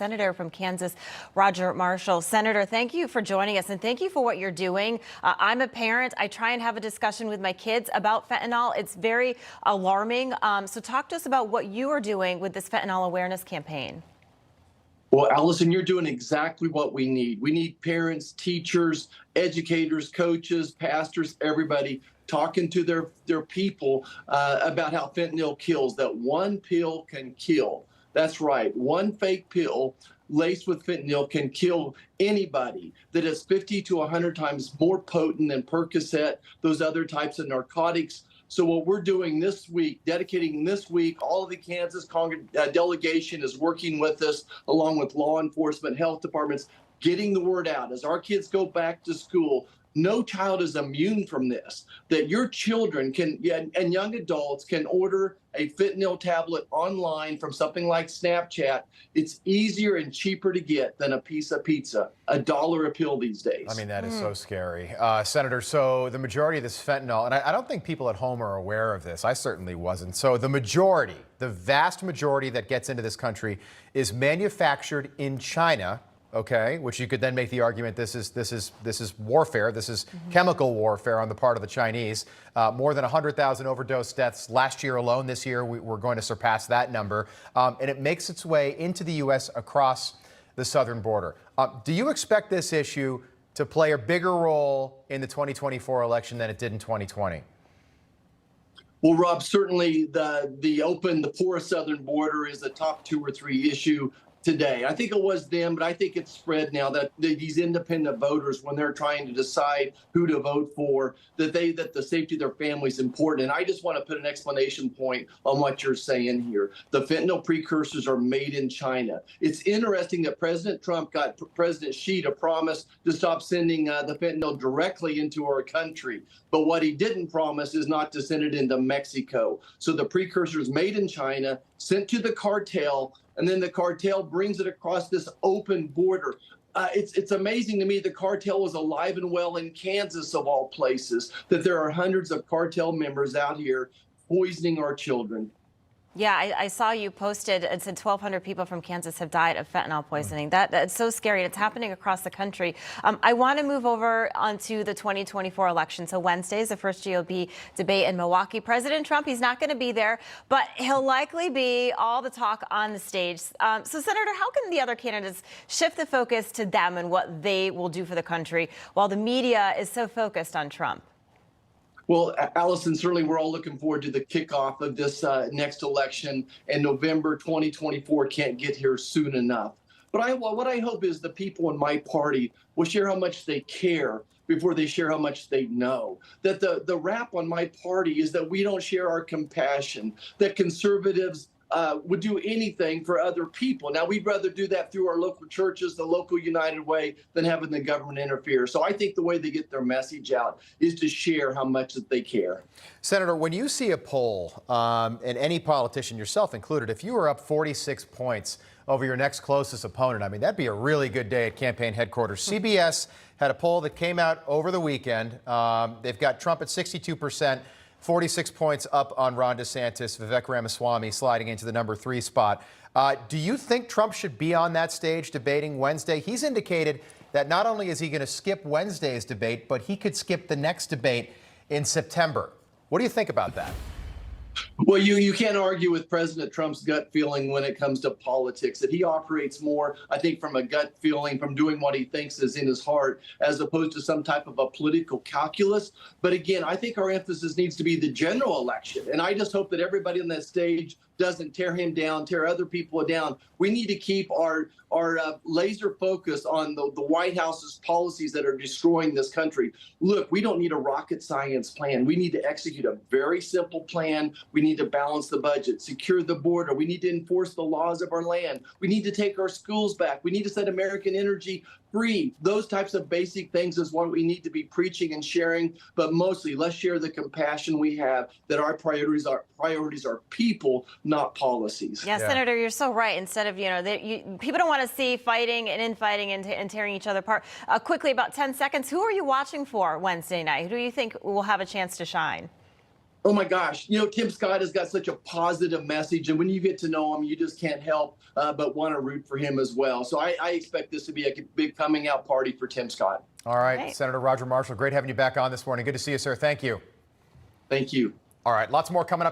Senator from Kansas, Roger Marshall. Senator, thank you for joining us, and thank you for what you're doing. I'm a parent. I try and have a discussion with my kids about fentanyl. It's very alarming. So talk to us about what you are doing with this fentanyl awareness campaign. Well, Allison, you're doing exactly what we need. We need parents, teachers, educators, coaches, pastors, everybody talking to their people about how fentanyl kills, that one pill can kill. That's right. One fake pill laced with fentanyl can kill anybody. That is 50 to 100 times more potent than Percocet, those other types of narcotics. So what we're doing this week, dedicating this week, all of the Kansas delegation is working with us, along with law enforcement, health departments, getting the word out. As our kids go back to school, no child is immune from this, that your children can, and young adults can order a fentanyl tablet online from something like Snapchat. It's easier and cheaper to get than a piece of pizza, $1 a pill these days. I mean, that is so scary. Senator, so the majority of this fentanyl, and I don't think people at home are aware of this. I certainly wasn't. So the majority, the vast majority that gets into this country is manufactured in China. Okay, which you could then make the argument this is warfare. This is chemical warfare on the part of the Chinese. More than 100,000 overdose deaths last year alone. This year we're going to surpass that number, and it makes its way into the U.S. across the southern border. Do you expect this issue to play a bigger role in the 2024 election than it did in 2020? Well, Rob, certainly the porous southern border is the top 2 or 3 issue today. I think it was then, but I think it's spread now that these independent voters, when they're trying to decide who to vote for, that the safety of their family is important. And I just want to put an explanation point on what you're saying here. The fentanyl precursors are made in China. It's interesting that President Trump got President Xi to promise to stop sending the fentanyl directly into our country. But what he didn't promise is not to send it into Mexico. So the precursors made in China, sent to the cartel, and then the cartel brings it across this open border. It's amazing to me the cartel was alive and well in Kansas, of all places, that there are hundreds of cartel members out here poisoning our children. Yeah, I saw you posted. It said 1,200 people from Kansas have died of fentanyl poisoning. That's so scary. It's happening across the country. I want to move over onto the 2024 election. So Wednesday is the first GOP debate in Milwaukee. President Trump, he's not going to be there, but he'll likely be all the talk on the stage. So, Senator, how can the other candidates shift the focus to them and what they will do for the country while the media is so focused on Trump? Well, Allison, certainly we're all looking forward to the kickoff of this next election, and November 2024 can't get here soon enough. But what I hope is the people in my party will share how much they care before they share how much they know. That the rap on my party is that we don't share our compassion, that conservatives would do anything for other people. Now, we'd rather do that through our local churches, the local United Way, than having the government interfere. So I think the way they get their message out is to share how much that they care. Senator, when you see a poll, and any politician, yourself included, if you were up 46 points over your next closest opponent, I mean, that'd be a really good day at campaign headquarters. CBS had a poll that came out over the weekend. They've got Trump at 62%. 46 points up on Ron DeSantis, Vivek Ramaswamy sliding into the number 3 spot. Do you think Trump should be on that stage debating Wednesday? He's indicated that not only is he going to skip Wednesday's debate, but he could skip the next debate in September. What do you think about that? Well, you can't argue with President Trump's gut feeling when it comes to politics, that he operates more, I think, from a gut feeling, from doing what he thinks is in his heart, as opposed to some type of a political calculus. But again, I think our emphasis needs to be the general election. And I just hope that everybody on that stage doesn't tear him down, tear other people down. We need to keep our laser focus on the White House's policies that are destroying this country. Look, we don't need a rocket science plan. We need to execute a very simple plan. We need to balance the budget, secure the border. We need to enforce the laws of our land. We need to take our schools back. We need to set American energy free. Those types of basic things is what we need to be preaching and sharing. But mostly, let's share the compassion we have, that our priorities are people, not policies. Yeah, Senator, you're so right. Instead of, people don't want to see fighting and infighting and tearing each other apart. Quickly, about 10 seconds, who are you watching for Wednesday night? Who do you think will have a chance to shine? Oh my gosh, Tim Scott has got such a positive message, and when you get to know him, you just can't help but want to root for him as well. So I expect this to be a big coming out party for Tim Scott. All right, Right. Senator Roger Marshall, great having you back on this morning. Good to see you, sir. Thank you. Thank you. All right, lots more coming up.